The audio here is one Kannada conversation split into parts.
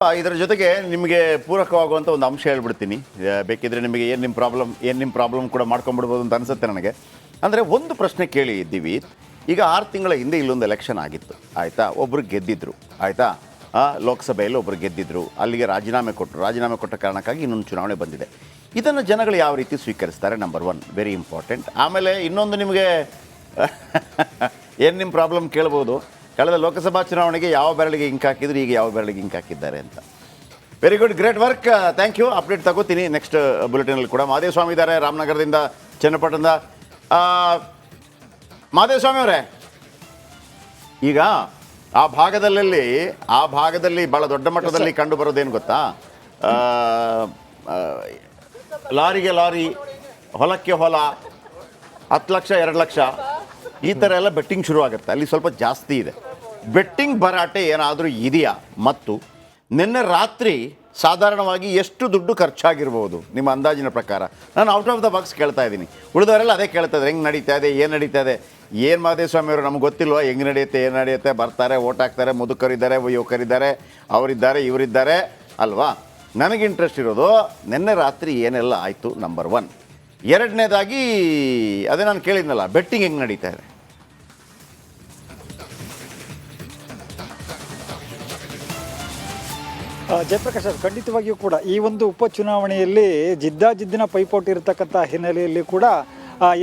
ಇದರ ಜೊತೆಗೆ ನಿಮಗೆ ಪೂರಕವಾಗುವಂಥ ಒಂದು ಅಂಶ ಹೇಳ್ಬಿಡ್ತೀನಿ. ಬೇಕಿದ್ರೆ ನಿಮಗೆ ಏನು ನಿಮ್ಮ ಪ್ರಾಬ್ಲಮ್ ಕೂಡ ಮಾಡ್ಕೊಂಡ್ಬಿಡ್ಬೋದು ಅಂತ ಅನಿಸುತ್ತೆ ನನಗೆ. ಅಂದರೆ ಒಂದು ಪ್ರಶ್ನೆ ಕೇಳಿ ಇದ್ದೀವಿ. ಈಗ 6 ತಿಂಗಳ ಹಿಂದೆ ಇಲ್ಲೊಂದು ಎಲೆಕ್ಷನ್ ಆಗಿತ್ತು, ಆಯಿತಾ? ಒಬ್ಬರು ಗೆದ್ದಿದ್ರು, ಆಯಿತಾ? ಲೋಕಸಭೆಯಲ್ಲಿ ಒಬ್ಬರು ಗೆದ್ದಿದ್ರು, ಅಲ್ಲಿಗೆ ರಾಜೀನಾಮೆ ಕೊಟ್ಟ ಕಾರಣಕ್ಕಾಗಿ ಇನ್ನೊಂದು ಚುನಾವಣೆ ಬಂದಿದೆ. ಇದನ್ನು ಜನಗಳು ಯಾವ ರೀತಿ ಸ್ವೀಕರಿಸ್ತಾರೆ, ನಂಬರ್ 1 ವೆರಿ ಇಂಪಾರ್ಟೆಂಟ್. ಆಮೇಲೆ ಇನ್ನೊಂದು ನಿಮಗೆ ಏನು ನಿಮ್ಮ ಪ್ರಾಬ್ಲಮ್ ಕೇಳ್ಬೋದು, ಕಳೆದ ಲೋಕಸಭಾ ಚುನಾವಣೆಗೆ ಯಾವ ಬೆರಳಿಗೆ ಇಂಕ್ ಹಾಕಿದ್ರು, ಈಗ ಯಾವ ಬೆರಳಿಗೆ ಇಂಕ್ ಹಾಕಿದ್ದಾರೆ ಅಂತ. Very good, great work, thank you. Update ತಗೋತೀನಿ ನೆಕ್ಸ್ಟ್ ಬುಲೆಟಿನಲ್ಲಿ ಕೂಡ. ಮಹದೇವ ಸ್ವಾಮಿ ಇದ್ದಾರೆ ರಾಮನಗರದಿಂದ, ಚನ್ನಪಟ್ಟಣದ. ಮಹದೇವ ಸ್ವಾಮಿ ಅವರೇ, ಈಗ ಆ ಭಾಗದಲ್ಲಿ ಭಾಳ ದೊಡ್ಡ ಮಟ್ಟದಲ್ಲಿ ಕಂಡು ಬರೋದೇನು ಗೊತ್ತಾ? ಲಾರಿಗೆ ಲಾರಿ, ಹೊಲಕ್ಕೆ ಹೊಲ, 10 ಲಕ್ಷ 2 ಲಕ್ಷ ಈ ಥರ ಎಲ್ಲ ಬೆಟ್ಟಿಂಗ್ ಶುರು ಆಗುತ್ತೆ. ಅಲ್ಲಿ ಸ್ವಲ್ಪ ಜಾಸ್ತಿ ಇದೆ ಬೆಟ್ಟಿಂಗ್ ಭರಾಟೆ. ಏನಾದರೂ ಇದೆಯಾ? ಮತ್ತು ನಿನ್ನೆ ರಾತ್ರಿ ಸಾಧಾರಣವಾಗಿ ಎಷ್ಟು ದುಡ್ಡು ಖರ್ಚಾಗಿರ್ಬೋದು ನಿಮ್ಮ ಅಂದಾಜಿನ ಪ್ರಕಾರ? ನಾನು ಔಟ್ ಆಫ್ ದ ಬಾಕ್ಸ್ ಕೇಳ್ತಾ ಇದ್ದೀನಿ, ಉಳಿದವರೆಲ್ಲ ಅದೇ ಕೇಳ್ತಾ ಇದ್ದಾರೆ. ಹೆಂಗೆ ನಡೀತಾ ಇದೆ, ಏನು ನಡೀತಾ ಇದೆ? ಏನು ಮಹದೇವ ಸ್ವಾಮಿ ಅವರು, ನಮ್ಗೆ ಗೊತ್ತಿಲ್ವಾ ಹೆಂಗೆ ನಡೆಯುತ್ತೆ, ಏನು ನಡೆಯುತ್ತೆ? ಬರ್ತಾರೆ, ಓಟ್ ಹಾಕ್ತಾರೆ, ಮುದುಕರಿದ್ದಾರೆ, ಯುವಕರಿದ್ದಾರೆ, ಅವರಿದ್ದಾರೆ, ಇವರಿದ್ದಾರೆ ಅಲ್ವಾ? ನನಗೆ ಇಂಟ್ರೆಸ್ಟ್ ಇರೋದು ನಿನ್ನೆ ರಾತ್ರಿ ಏನೆಲ್ಲ ಆಯಿತು, ನಂಬರ್ 1. ಎರಡನೇದಾಗಿ ಅದೇ ನಾನು ಕೇಳಿದ್ನಲ್ಲ, ಬೆಟ್ಟಿಂಗ್ ಹೆಂಗೆ ನಡೀತಾ ಇದೆ? ಜಯಪ್ರಕಾಶ್ ಅವರು, ಖಂಡಿತವಾಗಿಯೂ ಕೂಡ ಈ ಒಂದು ಉಪಚುನಾವಣೆಯಲ್ಲಿ ಜಿದ್ದಿನ ಪೈಪೋಟಿ ಇರತಕ್ಕಂಥ ಹಿನ್ನೆಲೆಯಲ್ಲಿ ಕೂಡ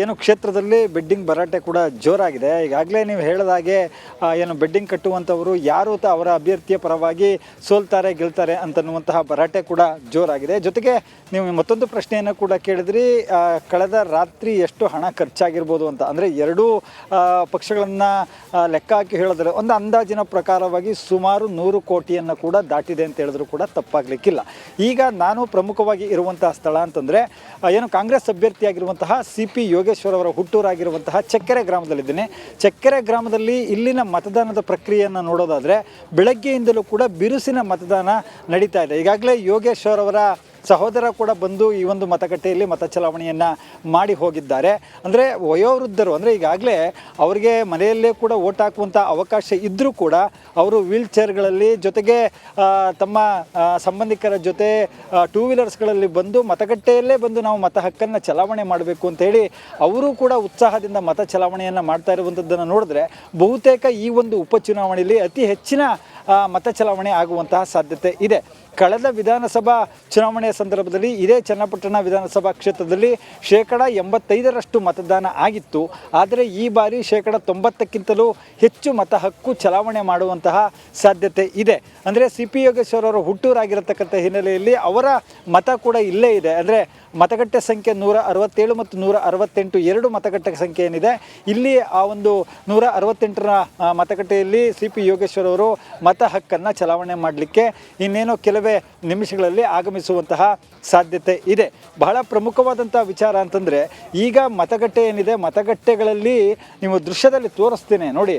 ಏನು ಕ್ಷೇತ್ರದಲ್ಲಿ ಬೆಡ್ಡಿಂಗ್ ಭರಾಟೆ ಕೂಡ ಜೋರಾಗಿದೆ. ಈಗಾಗಲೇ ನೀವು ಹೇಳಿದಾಗೆ ಏನು ಬೆಡ್ಡಿಂಗ್ ಕಟ್ಟುವಂಥವರು ಯಾರು ಅವರ ಅಭ್ಯರ್ಥಿಯ ಪರವಾಗಿ ಸೋಲ್ತಾರೆ ಗೆಲ್ತಾರೆ ಅಂತನ್ನುವಂತಹ ಭರಾಟೆ ಕೂಡ ಜೋರಾಗಿದೆ. ಜೊತೆಗೆ ನೀವು ಮತ್ತೊಂದು ಪ್ರಶ್ನೆಯನ್ನು ಕೂಡ ಕೇಳಿದ್ರಿ, ಕಳೆದ ರಾತ್ರಿ ಎಷ್ಟು ಹಣ ಖರ್ಚಾಗಿರ್ಬೋದು ಅಂತ. ಅಂದರೆ ಎರಡೂ ಪಕ್ಷಗಳನ್ನು ಲೆಕ್ಕ ಹಾಕಿ ಹೇಳಿದ್ರೆ ಒಂದು ಅಂದಾಜಿನ ಪ್ರಕಾರವಾಗಿ ಸುಮಾರು 100 ಕೋಟಿಯನ್ನು ಕೂಡ ದಾಟಿದೆ ಅಂತ ಹೇಳಿದ್ರು ಕೂಡ ತಪ್ಪಾಗಲಿಕ್ಕಿಲ್ಲ. ಈಗ ನಾನು ಪ್ರಮುಖವಾಗಿ ಇರುವಂತಹ ಸ್ಥಳ ಅಂತಂದರೆ ಏನು ಕಾಂಗ್ರೆಸ್ ಅಭ್ಯರ್ಥಿಯಾಗಿರುವಂತಹ CP ಯೋಗೇಶ್ವರ್ ಅವರ ಹುಟ್ಟೂರಾಗಿರುವಂತಹ ಚಕ್ಕೆರೆ ಗ್ರಾಮದಲ್ಲಿದ್ದೇನೆ. ಚಕ್ಕೆರೆ ಗ್ರಾಮದಲ್ಲಿ ಇಲ್ಲಿನ ಮತದಾನದ ಪ್ರಕ್ರಿಯೆಯನ್ನು ನೋಡೋದಾದರೆ ಬೆಳಗ್ಗೆಯಿಂದಲೂ ಕೂಡ ಬಿರುಸಿನ ಮತದಾನ ನಡೀತಾ ಇದೆ. ಈಗಾಗಲೇ ಯೋಗೇಶ್ವರ್ ಅವರ ಸಹೋದರ ಕೂಡ ಬಂದು ಈ ಒಂದು ಮತಗಟ್ಟೆಯಲ್ಲಿ ಮತ ಚಲಾವಣೆಯನ್ನು ಮಾಡಿ ಹೋಗಿದ್ದಾರೆ. ಅಂದರೆ ವಯೋವೃದ್ಧರು, ಅಂದರೆ ಈಗಾಗಲೇ ಅವರಿಗೆ ಮನೆಯಲ್ಲೇ ಕೂಡ ಓಟ್ ಹಾಕುವಂಥ ಅವಕಾಶ ಇದ್ದರೂ ಕೂಡ ಅವರು ವೀಲ್ ಚೇರ್ಗಳಲ್ಲಿ, ಜೊತೆಗೆ ತಮ್ಮ ಸಂಬಂಧಿಕರ ಜೊತೆ 2 ವೀಲರ್ಸ್ಗಳಲ್ಲಿ ಬಂದು ಮತಗಟ್ಟೆಯಲ್ಲೇ ಬಂದು ನಾವು ಮತ ಹಕ್ಕನ್ನು ಚಲಾವಣೆ ಮಾಡಬೇಕು ಅಂತೇಳಿ ಅವರು ಕೂಡ ಉತ್ಸಾಹದಿಂದ ಮತ ಚಲಾವಣೆಯನ್ನು ಮಾಡ್ತಾ ಇರುವಂಥದ್ದನ್ನು ನೋಡಿದ್ರೆ ಬಹುತೇಕ ಈ ಒಂದು ಉಪಚುನಾವಣೆಯಲ್ಲಿ ಅತಿ ಹೆಚ್ಚಿನ ಮತ ಚಲಾವಣೆ ಆಗುವಂತಹ ಸಾಧ್ಯತೆ ಇದೆ. ಕಳೆದ ವಿಧಾನಸಭಾ ಚುನಾವಣೆಯ ಸಂದರ್ಭದಲ್ಲಿ ಇದೇ ಚನ್ನಪಟ್ಟಣ ವಿಧಾನಸಭಾ ಕ್ಷೇತ್ರದಲ್ಲಿ 85% ಮತದಾನ ಆಗಿತ್ತು. ಆದರೆ ಈ ಬಾರಿ 90%ಕ್ಕಿಂತಲೂ ಹೆಚ್ಚು ಮತ ಹಕ್ಕು ಚಲಾವಣೆ ಮಾಡುವಂತಹ ಸಾಧ್ಯತೆ ಇದೆ. ಅಂದರೆ CP ಯೋಗೇಶ್ವರ್ ಅವರ ಹುಟ್ಟೂರಾಗಿರತಕ್ಕಂಥ ಹಿನ್ನೆಲೆಯಲ್ಲಿ ಅವರ ಮತ ಕೂಡ ಇಲ್ಲೇ ಇದೆ. ಅಂದರೆ ಮತಗಟ್ಟೆ ಸಂಖ್ಯೆ 167 ಮತ್ತು 168 2 ಮತಗಟ್ಟೆ ಸಂಖ್ಯೆ ಏನಿದೆ, ಇಲ್ಲಿ ಆ ಒಂದು 168ರ ಮತಗಟ್ಟೆಯಲ್ಲಿ CP ಯೋಗೇಶ್ವರ್ ಅವರು ಮತ ಹಕ್ಕನ್ನು ಚಲಾವಣೆ ಮಾಡಲಿಕ್ಕೆ ಇನ್ನೇನೋ ಕೆಲವೇ ನಿಮಿಷಗಳಲ್ಲಿ ಆಗಮಿಸುವಂತಹ ಸಾಧ್ಯತೆ ಇದೆ. ಬಹಳ ಪ್ರಮುಖವಾದಂಥ ವಿಚಾರ ಅಂತಂದರೆ ಈಗ ಮತಗಟ್ಟೆ ಏನಿದೆ, ಮತಗಟ್ಟೆಗಳಲ್ಲಿ ನೀವು ದೃಶ್ಯದಲ್ಲಿ ತೋರಿಸ್ತೇನೆ ನೋಡಿ,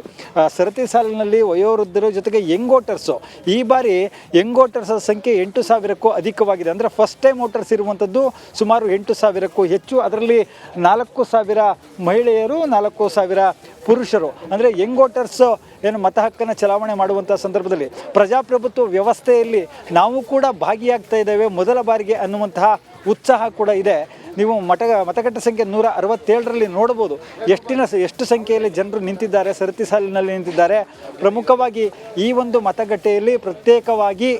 ಸರತಿ ಸಾಲಿನಲ್ಲಿ ವಯೋವೃದ್ಧರು ಜೊತೆಗೆ ಯಂಗ್ ವೋಟರ್ಸು. ಈ ಬಾರಿ ಯಂಗ್ ವೋಟರ್ಸ್ ಸಂಖ್ಯೆ 8,000ಕ್ಕೂ ಅಧಿಕವಾಗಿದೆ. ಅಂದರೆ ಫಸ್ಟ್ ಟೈಮ್ ವೋಟರ್ಸ್ ಇರುವಂಥದ್ದು ಸುಮಾರು 8,000ಕ್ಕೂ ಹೆಚ್ಚು. ಅದರಲ್ಲಿ 4,000 ಮಹಿಳೆಯರು, 4,000 ಪುರುಷರು. ಅಂದರೆ ಯಂಗ್ ವೋಟರ್ಸ್ ಏನು ಮತ ಹಕ್ಕನ್ನು ಚಲಾವಣೆ ಮಾಡುವಂಥ ಸಂದರ್ಭದಲ್ಲಿ ಪ್ರಜಾಪ್ರಭುತ್ವ ವ್ಯವಸ್ಥೆಯಲ್ಲಿ ನಾವು ಕೂಡ ಭಾಗಿಯಾಗ್ತಾ ಇದ್ದೇವೆ ಮೊದಲ ಬಾರಿಗೆ ಅನ್ನುವಂತಹ ಉತ್ಸಾಹ ಕೂಡ ಇದೆ. ನೀವು ಮತಗಟ್ಟೆ ಸಂಖ್ಯೆ 167ರಲ್ಲಿ ನೋಡ್ಬೋದು ಎಷ್ಟು ಸಂಖ್ಯೆಯಲ್ಲಿ ಜನರು ನಿಂತಿದ್ದಾರೆ, ಸರತಿ ಸಾಲಿನಲ್ಲಿ ನಿಂತಿದ್ದಾರೆ. ಪ್ರಮುಖವಾಗಿ ಈ ಒಂದು ಮತಗಟ್ಟೆಯಲ್ಲಿ ಪ್ರತ್ಯೇಕವಾಗಿ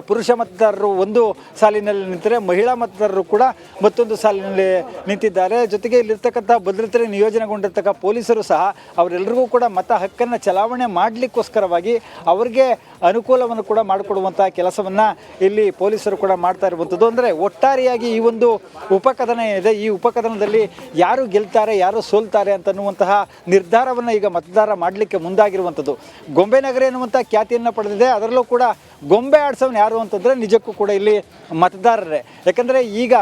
ಪುರುಷ ಮತದಾರರು ಒಂದು ಸಾಲಿನಲ್ಲಿ ನಿಂತರೆ, ಮಹಿಳಾ ಮತದಾರರು ಕೂಡ ಮತ್ತೊಂದು ಸಾಲಿನಲ್ಲಿ ನಿಂತಿದ್ದಾರೆ. ಜೊತೆಗೆ ಇಲ್ಲಿರ್ತಕ್ಕಂಥ ಭದ್ರತೆ ನಿಯೋಜನೆಗೊಂಡಿರ್ತಕ್ಕ ಪೊಲೀಸರು ಸಹ ಅವರೆಲ್ಲರಿಗೂ ಕೂಡ ಮತ ಹಕ್ಕನ್ನು ಚಲಾವಣೆ ಮಾಡಲಿಕ್ಕೋಸ್ಕರವಾಗಿ ಅವರಿಗೆ ಅನುಕೂಲವನ್ನು ಕೂಡ ಮಾಡಿಕೊಡುವಂಥ ಕೆಲಸವನ್ನು ಇಲ್ಲಿ ಪೊಲೀಸರು ಕೂಡ ಮಾಡ್ತಾ ಇರುವಂಥದ್ದು. ಅಂದರೆ ಒಟ್ಟಾರೆಯಾಗಿ ಈ ಒಂದು ಉಪಕಥನ ಏನಿದೆ, ಈ ಉಪಕಥನದಲ್ಲಿ ಯಾರು ಗೆಲ್ತಾರೆ ಯಾರು ಸೋಲ್ತಾರೆ ಅಂತನ್ನುವಂತಹ ನಿರ್ಧಾರವನ್ನು ಈಗ ಮತದಾರ ಮಾಡಲಿಕ್ಕೆ ಮುಂದಾಗಿರುವಂಥದ್ದು. ಗೊಂಬೆ ನಗರ ಎನ್ನುವಂಥ ಖ್ಯಾತಿಯನ್ನು ಪಡೆದಿದೆ. ಅದರಲ್ಲೂ ಕೂಡ ಗೊಂಬೆ ಆಡ್ಸೋನು ಯಾರು ಅಂತಂದರೆ ನಿಜಕ್ಕೂ ಕೂಡ ಇಲ್ಲಿ ಮತದಾರರೇ. ಯಾಕಂದರೆ ಈಗ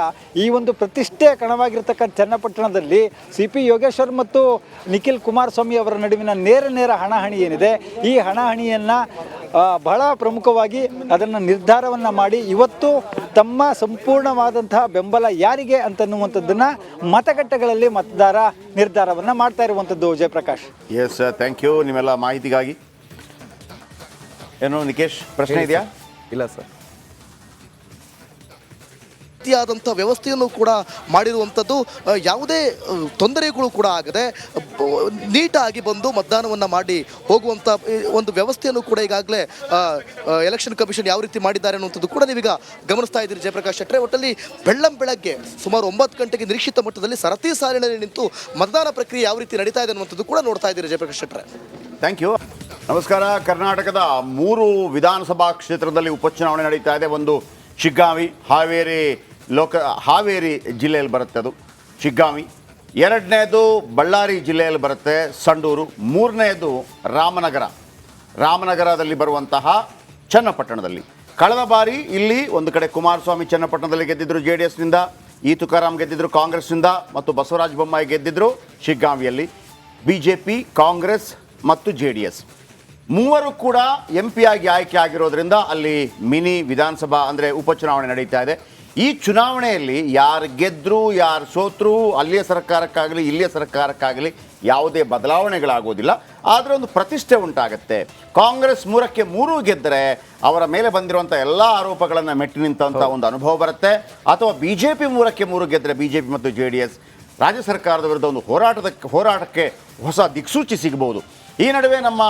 ಈ ಒಂದು ಪ್ರತಿಷ್ಠೆಯ ಕಣವಾಗಿರ್ತಕ್ಕಂಥ ಚನ್ನಪಟ್ಟಣದಲ್ಲಿ CP ಯೋಗೇಶ್ವರ್ ಮತ್ತು ನಿಖಿಲ್ ಕುಮಾರಸ್ವಾಮಿ ಅವರ ನಡುವಿನ ನೇರ ಹಣಾಹಣಿ ಏನಿದೆ, ಈ ಹಣಾಹಣಿಯನ್ನು ಬಹಳ ಪ್ರಮುಖವಾಗಿ ಅದನ್ನು ನಿರ್ಧಾರವನ್ನು ಮಾಡಿ ಇವತ್ತು ತಮ್ಮ ಸಂಪೂರ್ಣವಾದಂತಹ ಬೆಂಬಲ ಯಾರಿಗೆ ಅಂತನ್ನುವಂಥದ್ದನ್ನು ಮತಗಟ್ಟೆಗಳಲ್ಲಿ ಮತದಾರ ನಿರ್ಧಾರವನ್ನು ಮಾಡ್ತಾ ಇರುವಂಥದ್ದು. ಜಯಪ್ರಕಾಶ್. ಎಸ್, ಥ್ಯಾಂಕ್ ಯು ನಿಮ್ಮೆಲ್ಲ ಮಾಹಿತಿಗಾಗಿ. ಏನು ನಿಕೇಶ್, ಪ್ರಶ್ನೆ ಇದೆಯಾ? ಇಲ್ಲ ಸರ್. ರೀತಿಯಾದಂಥ ವ್ಯವಸ್ಥೆಯನ್ನು ಕೂಡ ಮಾಡಿರುವಂಥದ್ದು. ಯಾವುದೇ ತೊಂದರೆಗಳು ಕೂಡ ಆಗದೆ ನೀಟಾಗಿ ಬಂದು ಮತದಾನವನ್ನು ಮಾಡಿ ಹೋಗುವಂಥ ಒಂದು ವ್ಯವಸ್ಥೆಯನ್ನು ಕೂಡ ಈಗಾಗಲೇ ಎಲೆಕ್ಷನ್ ಕಮಿಷನ್ ಯಾವ ರೀತಿ ಮಾಡಿದ್ದಾರೆ ಅನ್ನುವಂಥದ್ದು ಕೂಡ ನೀವೀಗ ಗಮನಿಸ್ತಾ ಇದ್ದೀರಿ ಜಯಪ್ರಕಾಶ್ ಶೆಟ್ಟರೆ. ಒಟ್ಟಲ್ಲಿ ಬೆಳ್ಳಂಬೆಳಗ್ಗೆ ಸುಮಾರು 9 ಗಂಟೆಗೆ ನಿರೀಕ್ಷಿತ ಮಟ್ಟದಲ್ಲಿ ಸರತಿ ಸಾಲಿನಲ್ಲಿ ನಿಂತು ಮತದಾನ ಪ್ರಕ್ರಿಯೆ ಯಾವ ರೀತಿ ನಡೀತಾ ಇದೆ ಅನ್ನುವಂಥದ್ದು ಕೂಡ ನೋಡ್ತಾ ಇದ್ದೀರಿ ಜಯಪ್ರಕಾಶ್ ಶೆಟ್ಟರೆ. Thank you. ನಮಸ್ಕಾರ. ಕರ್ನಾಟಕದ 3 ವಿಧಾನಸಭಾ ಕ್ಷೇತ್ರದಲ್ಲಿ ಉಪಚುನಾವಣೆ ನಡೀತಾ ಇದೆ. ಒಂದು ಶಿಗ್ಗಾಂವಿ, ಹಾವೇರಿ ಜಿಲ್ಲೆಯಲ್ಲಿ ಬರುತ್ತೆ, ಅದು ಶಿಗ್ಗಾಂವಿ. 2ನೇದು ಬಳ್ಳಾರಿ ಜಿಲ್ಲೆಯಲ್ಲಿ ಬರುತ್ತೆ, ಸಂಡೂರು. 3ನೇದು ರಾಮನಗರದಲ್ಲಿ ಬರುವಂತಹ ಚನ್ನಪಟ್ಟಣದಲ್ಲಿ. ಕಳೆದ ಬಾರಿ ಇಲ್ಲಿ ಒಂದು ಕಡೆ ಕುಮಾರಸ್ವಾಮಿ ಚನ್ನಪಟ್ಟಣದಲ್ಲಿ ಗೆದ್ದಿದ್ರು JDSನಿಂದ, ಈ ತುಕಾರಾಮ್ ಗೆದ್ದಿದ್ರು ಕಾಂಗ್ರೆಸ್ನಿಂದ, ಮತ್ತು ಬಸವರಾಜ ಬೊಮ್ಮಾಯಿ ಗೆದ್ದಿದ್ರು ಶಿಗ್ಗಾಂವಿಯಲ್ಲಿ. BJP, ಕಾಂಗ್ರೆಸ್ ಮತ್ತು JDS ಮೂವರು ಕೂಡ MP ಆಗಿ ಆಯ್ಕೆ ಆಗಿರೋದ್ರಿಂದ ಅಲ್ಲಿ ಮಿನಿ ವಿಧಾನಸಭಾ ಅಂದರೆ ಉಪಚುನಾವಣೆ ನಡೀತಾ ಇದೆ. ಈ ಚುನಾವಣೆಯಲ್ಲಿ ಯಾರು ಗೆದ್ದರು ಯಾರು ಸೋತರು ಅಲ್ಲಿಯ ಸರ್ಕಾರಕ್ಕಾಗಲಿ ಇಲ್ಲಿಯ ಸರ್ಕಾರಕ್ಕಾಗಲಿ ಯಾವುದೇ ಬದಲಾವಣೆಗಳಾಗೋದಿಲ್ಲ. ಆದರೆ ಒಂದು ಪ್ರತಿಷ್ಠೆ ಉಂಟಾಗುತ್ತೆ. ಕಾಂಗ್ರೆಸ್ 3ಕ್ಕೆ 3 ಗೆದ್ದರೆ ಅವರ ಮೇಲೆ ಬಂದಿರುವಂಥ ಎಲ್ಲ ಆರೋಪಗಳನ್ನು ಮೆಟ್ಟಿ ನಿಂತಹ ಒಂದು ಅನುಭವ ಬರುತ್ತೆ. ಅಥವಾ BJP 3ಕ್ಕೆ 3 ಗೆದ್ದರೆ BJP ಮತ್ತು JDS ರಾಜ್ಯ ಸರ್ಕಾರದ ವಿರುದ್ಧ ಒಂದು ಹೋರಾಟಕ್ಕೆ ಹೊಸ ದಿಕ್ಸೂಚಿ ಸಿಗಬಹುದು. ಈ ನಡುವೆ ನಮ್ಮ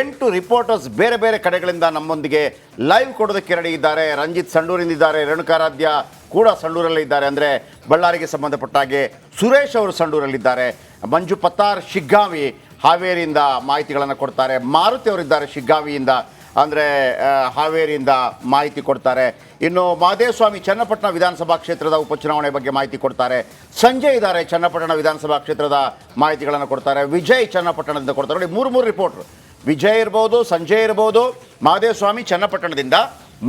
8 ರಿಪೋರ್ಟರ್ಸ್ ಬೇರೆ ಬೇರೆ ಕಡೆಗಳಿಂದ ನಮ್ಮೊಂದಿಗೆ ಲೈವ್ ಕೊಡೋದಕ್ಕೆ ರೆಡಿ ಇದ್ದಾರೆ. ರಂಜಿತ್ ಸಂಡೂರಿಂದ ಇದ್ದಾರೆ, ರೇಣುಕಾರಾಧ್ಯ ಕೂಡ ಸಂಡೂರಲ್ಲೇ ಇದ್ದಾರೆ, ಅಂದರೆ ಬಳ್ಳಾರಿಗೆ ಸಂಬಂಧಪಟ್ಟ ಹಾಗೆ. ಸುರೇಶ್ ಅವರು ಸಂಡೂರಲ್ಲಿದ್ದಾರೆ. ಮಂಜು ಪತ್ತಾರ್ ಶಿಗ್ಗಾಂವಿ ಹಾವೇರಿಯಿಂದ ಮಾಹಿತಿಗಳನ್ನು ಕೊಡ್ತಾರೆ. ಮಾರುತಿ ಅವರಿದ್ದಾರೆ ಶಿಗ್ಗಾಂವಿಯಿಂದ, ಅಂದರೆ ಹಾವೇರಿಯಿಂದ ಮಾಹಿತಿ ಕೊಡ್ತಾರೆ. ಇನ್ನು ಮಹದೇವಸ್ವಾಮಿ ಚನ್ನಪಟ್ಟಣ ವಿಧಾನಸಭಾ ಕ್ಷೇತ್ರದ ಉಪಚುನಾವಣೆ ಬಗ್ಗೆ ಮಾಹಿತಿ ಕೊಡ್ತಾರೆ. ಸಂಜಯ್ ಇದ್ದಾರೆ ಚನ್ನಪಟ್ಟಣ ವಿಧಾನಸಭಾ ಕ್ಷೇತ್ರದ ಮಾಹಿತಿಗಳನ್ನು ಕೊಡ್ತಾರೆ. ವಿಜಯ್ ಚನ್ನಪಟ್ಟಣದಿಂದ ಕೊಡ್ತಾರೆ. ನೋಡಿ, 3 ರಿಪೋರ್ಟ್ರು. ವಿಜಯ್ ಇರ್ಬೋದು, ಸಂಜಯ್ ಇರ್ಬೋದು, ಮಹದೇವಸ್ವಾಮಿ ಚನ್ನಪಟ್ಟಣದಿಂದ,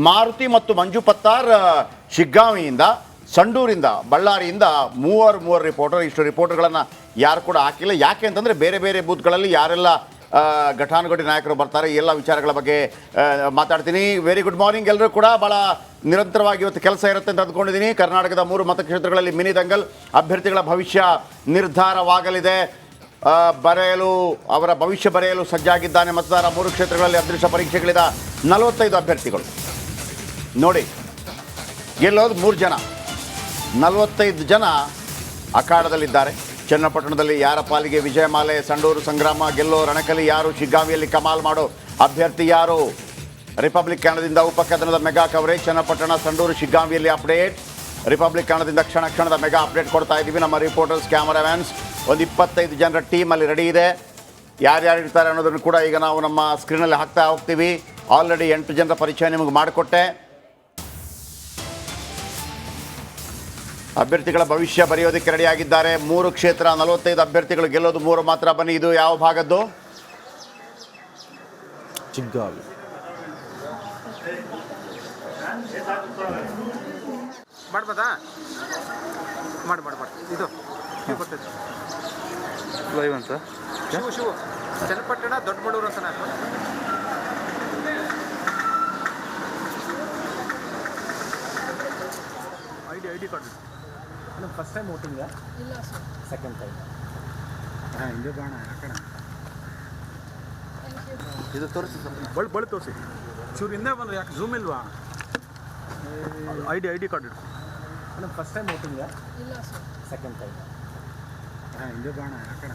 ಮಾರುತಿ ಮತ್ತು ಮಂಜು ಪತ್ತಾರ್ ಶಿಗ್ಗಾಂವಿಯಿಂದ, ಸಂಡೂರಿಂದ, ಬಳ್ಳಾರಿಯಿಂದ 3 ರಿಪೋರ್ಟರ್. ಇಷ್ಟು ರಿಪೋರ್ಟರ್ಗಳನ್ನು ಯಾರು ಕೂಡ ಹಾಕಿಲ್ಲ. ಯಾಕೆ ಅಂತಂದರೆ ಬೇರೆ ಬೇರೆ ಬೂತ್ಗಳಲ್ಲಿ ಯಾರೆಲ್ಲ ಘಟಾನುಘಟಿ ನಾಯಕರು ಬರ್ತಾರೆ, ಈ ಎಲ್ಲ ವಿಚಾರಗಳ ಬಗ್ಗೆ ಮಾತಾಡ್ತೀನಿ. ವೆರಿ ಗುಡ್ ಮಾರ್ನಿಂಗ್ ಎಲ್ಲರೂ ಕೂಡ. ಭಾಳ ನಿರಂತರವಾಗಿ ಇವತ್ತು ಕೆಲಸ ಇರುತ್ತೆ ಅಂತ ಅಂದ್ಕೊಂಡಿದ್ದೀನಿ. ಕರ್ನಾಟಕದ 3 ಮತಕ್ಷೇತ್ರಗಳಲ್ಲಿ ಮಿನಿ ದಂಗಲ್ ಅಭ್ಯರ್ಥಿಗಳ ಭವಿಷ್ಯ ನಿರ್ಧಾರವಾಗಲಿದೆ. ಅವರ ಭವಿಷ್ಯ ಬರೆಯಲು ಸಜ್ಜಾಗಿದ್ದಾನೆ ಮತದಾರ. 3 ಕ್ಷೇತ್ರಗಳಲ್ಲಿ ಅದೃಷ್ಟ ಪರೀಕ್ಷೆಗಳಿದ 45 ಅಭ್ಯರ್ಥಿಗಳು. ನೋಡಿ, ಗೆಲ್ಲೋದು 3 ಜನ, 45 ಜನ ಅಖಾಡದಲ್ಲಿದ್ದಾರೆ. ಚನ್ನಪಟ್ಟಣದಲ್ಲಿ ಯಾರ ಪಾಲಿಗೆ ವಿಜಯಮಾಲೆ, ಸಂಡೂರು ಸಂಗ್ರಾಮ, ಗೆಲ್ಲೋ ರಣಕಲಿ ಯಾರು, ಶಿಗ್ಗಾಂವಿಯಲ್ಲಿ ಕಮಾಲ್ ಮಾಡೋ ಅಭ್ಯರ್ಥಿ ಯಾರು? ರಿಪಬ್ಲಿಕ್ ಕನ್ನಡದಿಂದ ಉಪಕಥನದ ಮೆಗಾ ಕವರೇಜ್. ಚನ್ನಪಟ್ಟಣ, ಸಂಡೂರು, ಶಿಗ್ಗಾಂವಿಯಲ್ಲಿ ಅಪ್ಡೇಟ್. ರಿಪಬ್ಲಿಕ್ ಕನ್ನಡದಿಂದ ಕ್ಷಣದ ಮೆಗಾ ಅಪ್ಡೇಟ್ ಕೊಡ್ತಾ ಇದ್ದೀವಿ. ನಮ್ಮ ರಿಪೋರ್ಟರ್ಸ್, ಕ್ಯಾಮರಾಮ್ಯಾನ್ಸ್, ಒಂದು 25 ಜನರ ಟೀಮಲ್ಲಿ ರೆಡಿ ಇದೆ. ಯಾರ್ಯಾರು ಇರ್ತಾರೆ ಅನ್ನೋದನ್ನು ಕೂಡ ಈಗ ನಾವು ನಮ್ಮ ಸ್ಕ್ರೀನಲ್ಲಿ ಹಾಕ್ತಾ ಹೋಗ್ತೀವಿ. ಆಲ್ರೆಡಿ 8 ಜನರ ಪರಿಚಯ ನಿಮಗೆ ಮಾಡಿಕೊಟ್ಟೆ. ಅಭ್ಯರ್ಥಿಗಳ ಭವಿಷ್ಯ ಬರೆಯೋದಕ್ಕೆ ರೆಡಿಯಾಗಿದ್ದಾರೆ. 3 ಕ್ಷೇತ್ರ, 45 ಅಭ್ಯರ್ಥಿಗಳು, ಗೆಲ್ಲೋದು 3 ಮಾತ್ರ. ಬನ್ನಿ, ಇದು ಯಾವ ಭಾಗದ್ದು? ಚಿಗ್ಗಾವಿ. ಮಾಡ್ಬೋದಾ? ಮಾಡಿ ಇದು ಲೈವ್ ಅಂತ ಶಿವು ಚನ್ನಪಟ್ಟಣ ದೊಡ್ಡಬಳ್ಳೂರು ಅಂತ ನಾನು I D card. First time ವೋಟಿಂಗಾ? ಇಲ್ಲ ಸರ್, ಸೆಕೆಂಡ್ ಟೈಮ್. ಹಿಂದೆ ಬಾಣ ಯಾಕಣ ಇದು ತೋರಿಸಿ ಸರ್. ಬಳಿ ತೋರಿಸಿ. ಚೂರು ಹಿಂದೆ ಬಂದ್ರೆ ಯಾಕೆ ಝೂಮ್ ಇಲ್ವಾ? ಐ ಡಿ ಕಾರ್ಡ್ ಇಡು. ಫಸ್ಟ್ ಟೈಮ್ ವೋಟಿಂಗಾ? ಇಲ್ಲ ಸರ್, ಸೆಕೆಂಡ್ ಟೈಮ್. ಹಿಂದೆ ಬಾಣ ಯಾಕಣ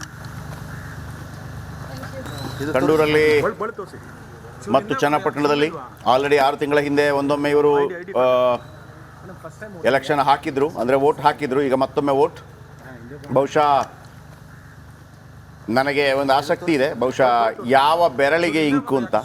ಸಂಡೂರಲ್ಲಿ ಬಳಿ ತೋರಿಸಿ. ಮತ್ತು ಚನ್ನಪಟ್ಟಣದಲ್ಲಿ ಆಲ್ರೆಡಿ 6 ತಿಂಗಳ ಹಿಂದೆ ಒಂದೊಮ್ಮೆ ಇವರು ಎಲೆಕ್ಷನ್ ಹಾಕಿದ್ರು, ಅಂದರೆ ವೋಟ್ ಹಾಕಿದ್ರು. ಈಗ ಮತ್ತೊಮ್ಮೆ ವೋಟ್. ಬಹುಶಃ ನನಗೆ ಒಂದು ಆಸಕ್ತಿ ಇದೆ, ಬಹುಶಃ ಯಾವ ಬೆರಳಿಗೆ ಇಂಕು ಅಂತ.